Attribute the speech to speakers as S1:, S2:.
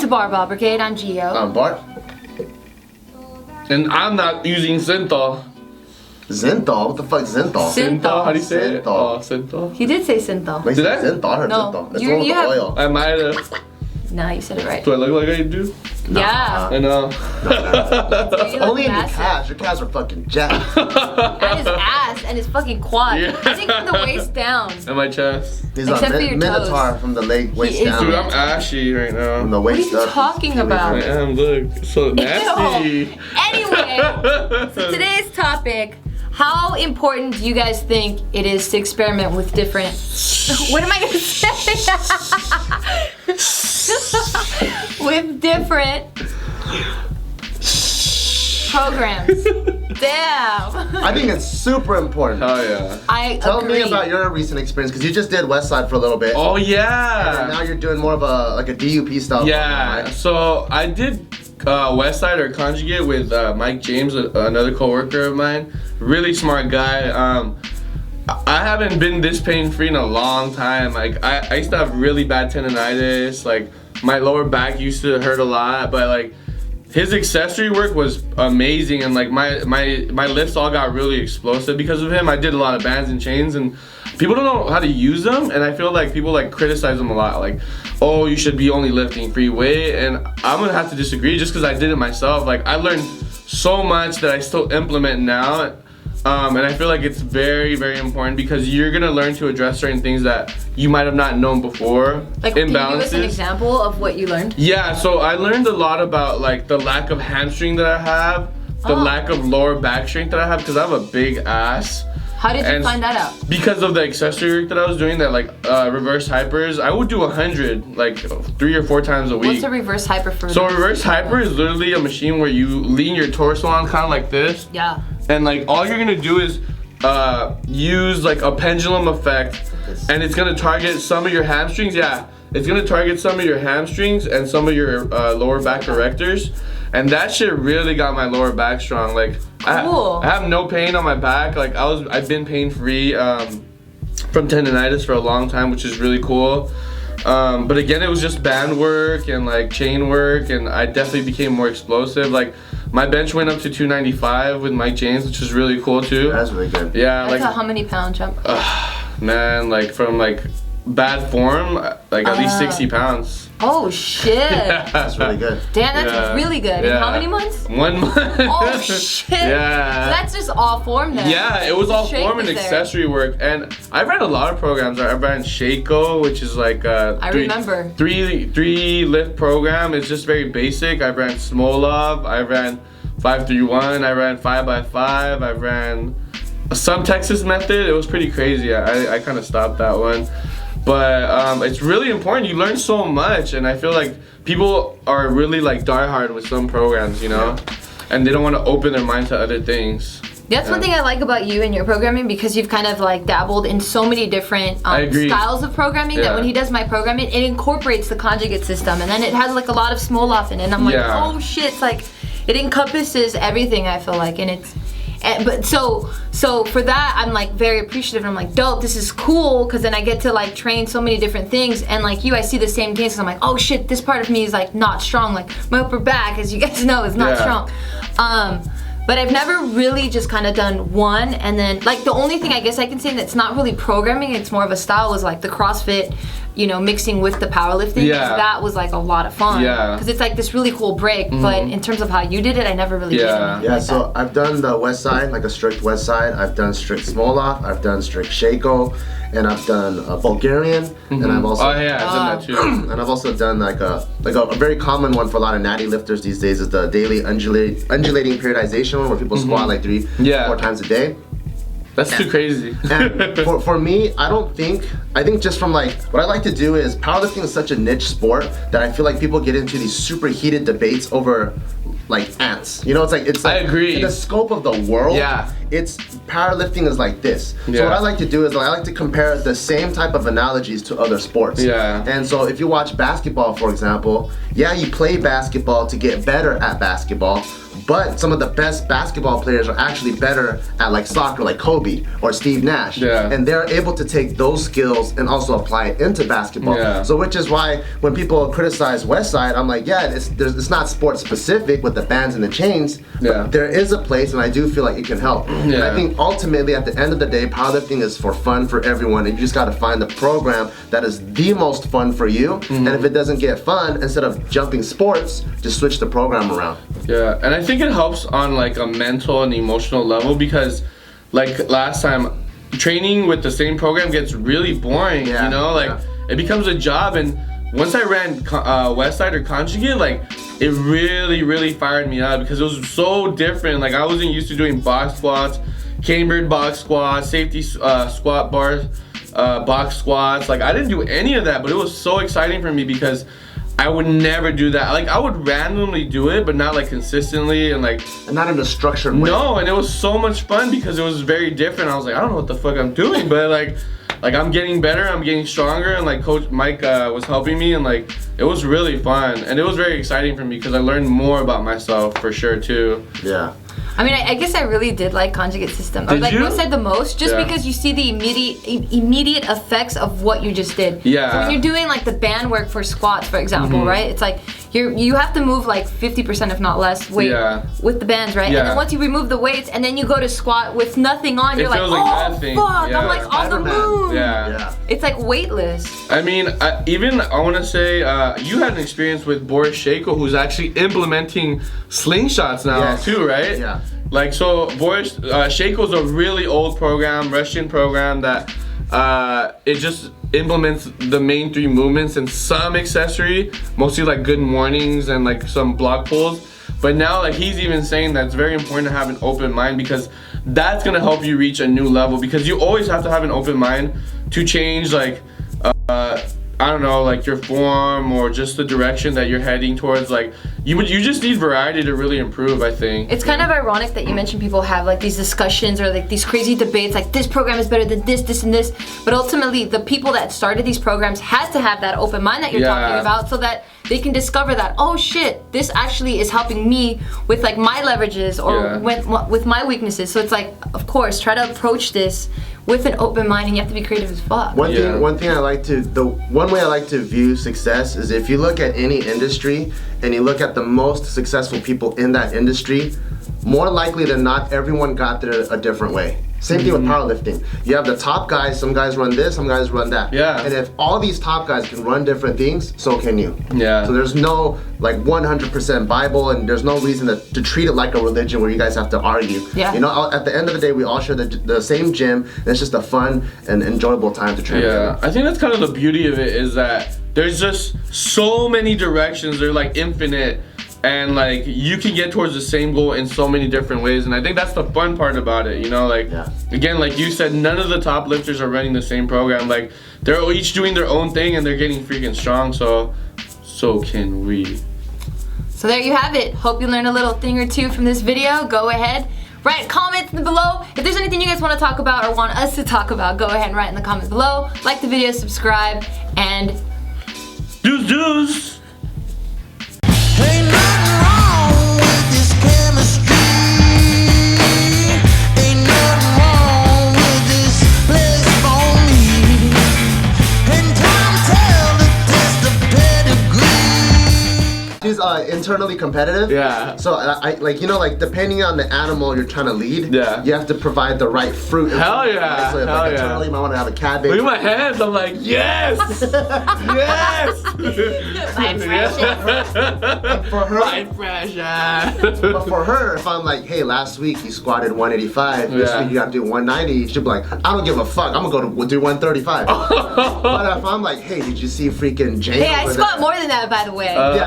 S1: to Barbell Brigade. I'm Gio.
S2: I'm Bart.
S3: And I'm not using synthol.
S2: Zenthal? What the fuck is Zenthal?
S3: Synthol? How do you say it?
S2: Synthol.
S3: Oh, synthol.
S1: He did say synthol.
S2: Wait,
S3: Did I?
S2: Zenthal? I heard
S1: No,
S2: Zenthal. It's
S1: you-
S2: the one with
S1: you
S2: the
S1: have-
S2: oil.
S3: I might have.
S1: Nah, you said it right.
S3: Do I look like I do?
S1: Yeah.
S3: I know.
S1: You look
S2: Only in your
S1: massive.
S2: calves. Your calves are fucking jacked.
S1: And his ass and his fucking quad.
S3: Yeah.
S1: I think from the waist down.
S3: And my chest.
S2: He's
S1: Except
S2: a
S1: for your
S2: minotaur
S1: toes.
S2: from the leg waist
S1: is
S2: down.
S3: Dude, I'm ashy right
S2: From
S3: now.
S2: the
S1: What are
S2: waist
S1: you
S2: up.
S1: talking
S2: he's
S1: about?
S3: I am, look. So nasty.
S1: Ew. Anyway, so today's topic, how important do you guys think it is to experiment with different... What am I going to say? With different programs. Damn.
S2: I think it's super important.
S3: Oh yeah.
S1: I
S2: Tell
S1: agree.
S2: me about your recent experience, because you just did Westside for a little bit.
S3: Oh
S2: And
S3: yeah.
S2: now you're doing more of a DUP style.
S3: Yeah.
S2: program, right?
S3: So I did Westside or Conjugate with Mike James, another coworker of mine. Really smart guy. I haven't been this pain free in a long time. Like I used to have really bad tendonitis. Like my lower back used to hurt a lot, but like his accessory work was amazing, and like my lifts all got really explosive because of him. I did a lot of bands and chains, and people don't know how to use them, and I feel like people like criticize them a lot, like, oh, you should be only lifting free weight, and I'm gonna have to disagree just because I did it myself. Like I learned so much that I still implement now. And I feel like it's very, very important because you're gonna learn to address certain things that you might have not known before.
S1: Like, can you give us an example of what you learned?
S3: Yeah, so I learned a lot about like the lack of hamstring that I have, the lack of lower back strength that I have because I have a big ass.
S1: How did you
S3: And
S1: find that out?
S3: Because of the accessory work that I was doing, that like reverse hypers, I would do 100 like 3 or 4 times a week.
S1: What's a reverse hyper for?
S3: So a reverse hyper is literally a machine where you lean your torso on kind of like this.
S1: Yeah.
S3: And like all you're gonna do is use like a pendulum effect, and it's gonna target some of your hamstrings. Yeah, it's gonna target some of your hamstrings and some of your lower back erectors, and that shit really got my lower back strong. Like
S1: Cool.
S3: I have no pain on my back. Like I've been pain free from tendonitis for a long time, which is really cool. But again, it was just band work and like chain work, and I definitely became more explosive. Like my bench went up to 295 with Mike James, which is really cool too.
S2: That's really good.
S3: Yeah,
S1: That's
S3: like
S1: a how many pound jump?
S3: man, like from like bad form, like at least 60 pounds.
S1: Oh shit.
S2: That's really good.
S1: Damn, that's
S3: Yeah.
S1: really good. In
S3: Yeah.
S1: how many months?
S3: 1 month.
S1: Oh shit.
S3: Yeah.
S1: So that's just all form then.
S3: Yeah, it was all
S1: Strength
S3: form and
S1: is there.
S3: accessory work, and I ran a lot of programs. I ran Shaco, which is like
S1: I remember.
S3: three lift program. It's just very basic. I ran Smolov. I ran 5-3-1. I ran 5x5. I ran some Texas method. It was pretty crazy. I kind of stopped that one. But it's really important. You learn so much, and I feel like people are really like diehard with some programs, you know, and they don't want to open their mind to other things.
S1: That's one thing I like about you and your programming, because you've kind of like dabbled in so many different
S3: I agree.
S1: styles of programming that
S3: Yeah.
S1: when he does my programming, it incorporates the conjugate system, and then it has like a lot of Smolov in it, and I'm like,
S3: Yeah.
S1: oh shit, it's like it encompasses everything, I feel like, and it's but so for that I'm like very appreciative, and I'm like, dope, this is cool, because then I get to like train so many different things, and like you, I see the same things, 'cause I'm like, oh shit, this part of me is like not strong, like my upper back, as you guys know, is not
S3: Yeah.
S1: strong. But I've never really just kind of done one, and then like the only thing I guess I can say that's not really programming, it's more of a style, was like the CrossFit, you know, mixing with the powerlifting. 'Cause
S3: Yeah.
S1: that was like a lot of fun.
S3: Yeah.
S1: Because it's like this really cool break, but in terms of how you did it, I never really did
S3: Yeah.
S1: anything
S2: Yeah,
S1: like
S2: so I've done the West Side, like a strict West Side. I've done strict Smolov. I've done strict Shaco, and I've done Bulgarian, and I've also
S3: Oh yeah, I've done that too.
S2: and I've also done like a very common one for a lot of natty lifters these days is the daily undulating periodization one, where people squat like 3-4 times a day.
S3: That's too crazy.
S2: And for me, I think just from like, what I like to do is, powerlifting is such a niche sport that I feel like people get into these super heated debates over like ants. You know, it's like
S3: I agree.
S2: In the scope of the world.
S3: Yeah.
S2: It's powerlifting is like this.
S3: Yeah.
S2: So what I like to do is I like to compare the same type of analogies to other sports.
S3: Yeah.
S2: And so if you watch basketball, for example, yeah, you play basketball to get better at basketball, but some of the best basketball players are actually better at like soccer, like Kobe or Steve Nash.
S3: Yeah.
S2: And they're able to take those skills and also apply it into basketball.
S3: Yeah.
S2: So which is why when people criticize Westside, I'm like, yeah, it's not sports specific with the bands and the chains,
S3: Yeah.
S2: but there is a place, and I do feel like it can help. And I think ultimately at the end of the day, powerlifting is for fun for everyone, and you just got to find the program that is the most fun for you. And if it doesn't get fun, instead of jumping sports, just switch the program around.
S3: Yeah, and I think it helps on like a mental and emotional level because like last time, training with the same program gets really boring,
S2: Yeah,
S3: you know, like
S2: yeah.
S3: it becomes a job. And once I ran Westside or Conjugate, like it really fired me up because it was so different. Like I wasn't used to doing box squats, cambered box squats, safety squat bars, box squats. Like I didn't do any of that, but it was so exciting for me because I would never do that. Like I would randomly do it, but not like consistently and like.
S2: And not in a structured way.
S3: No, and it was so much fun because it was very different. I was like, I don't know what the fuck I'm doing, but like I'm getting better, I'm getting stronger, and like Coach Mike was helping me, and like it was really fun, and it was very exciting for me because I learned more about myself for sure too.
S2: Yeah.
S1: I mean, I guess I really did like conjugate system.
S3: Did
S1: or like
S3: you?
S1: Westside the most, just
S3: Yeah.
S1: because you see the immediate effects of what you just did.
S3: Yeah.
S1: So when you're doing like the band work for squats, for example, right? It's like you have to move like 50% if not less weight
S3: Yeah.
S1: with the bands, right?
S3: Yeah.
S1: And then once you remove the weights and then you go to squat with nothing on, you're like,
S3: feels like
S1: oh
S3: nothing.
S1: fuck,
S3: Yeah.
S1: I'm like on the
S2: Spider-Man.
S1: moon.
S3: Yeah.
S1: It's like weightless.
S3: I mean, I want to say you had an experience with Boris Shako, who's actually implementing slingshots now
S2: Yes.
S3: too, right?
S2: Yeah.
S3: Like so, Boris Shako's a really old program, Russian program that it just implements the main three movements and some accessory, mostly like good mornings and like some block pulls. But now like he's even saying that it's very important to have an open mind because that's gonna help you reach a new level because you always have to have an open mind to change like I don't know, like your form or just the direction that you're heading towards. Like you just need variety to really improve, I think.
S1: It's kind of ironic that you mentioned people have like these discussions or like these crazy debates like this program is better than this and this, but ultimately the people that started these programs had to have that open mind that you're talking about so that they can discover that, oh shit, this actually is helping me with like my leverages or with my weaknesses. So it's like, of course, try to approach this with an open mind, and you have to be creative as fuck.
S2: One thing I like to, the one way I like to view success is if you look at any industry and you look at the most successful people in that industry, more likely than not, everyone got there a different way. Same thing with powerlifting. You have the top guys, some guys run this, some guys run that.
S3: Yeah.
S2: And if all these top guys can run different things, so can you.
S3: Yeah.
S2: So there's no like 100% Bible, and there's no reason to treat it like a religion where you guys have to argue.
S1: Yeah.
S2: You know, at the end of the day, we all share the same gym, and it's just a fun and enjoyable time to train
S3: Yeah,
S2: together.
S3: I think that's kind of the beauty of it is that there's just so many directions. They're like infinite. And like you can get towards the same goal in so many different ways, and I think that's the fun part about it, you know, like again, like you said, none of the top lifters are running the same program. Like they're each doing their own thing and they're getting freaking strong, so can we.
S1: So there you have it. Hope you learned a little thing or two from this video. Go ahead, write comments below. If there's anything you guys want to talk about or want us to talk about, go ahead and write in the comments below. Like the video, subscribe, and
S3: Deuce.
S4: Ain't nothing wrong with this chemistry. Ain't nothing wrong with this place for me. And time tell the test of pedigree.
S2: She's internally competitive.
S3: Yeah.
S2: So I like, you know, like depending on the animal you're trying to lead, you have to provide the right fruit.
S3: Hell yeah.
S2: So if
S3: Hell
S2: like
S3: yeah.
S2: internally you might want to have a cabbage.
S3: Look at my hands, I'm like, yes! Yes!
S1: my precious.
S2: For her,
S3: My precious.
S2: but for her, if I'm like, hey, last week you squatted 185, this week you gotta do 190, she'll be like, I don't give a fuck, I'm gonna go do 135. But if I'm like, hey, did you see freaking Jane?
S1: Hey, I squat more than that, by the way.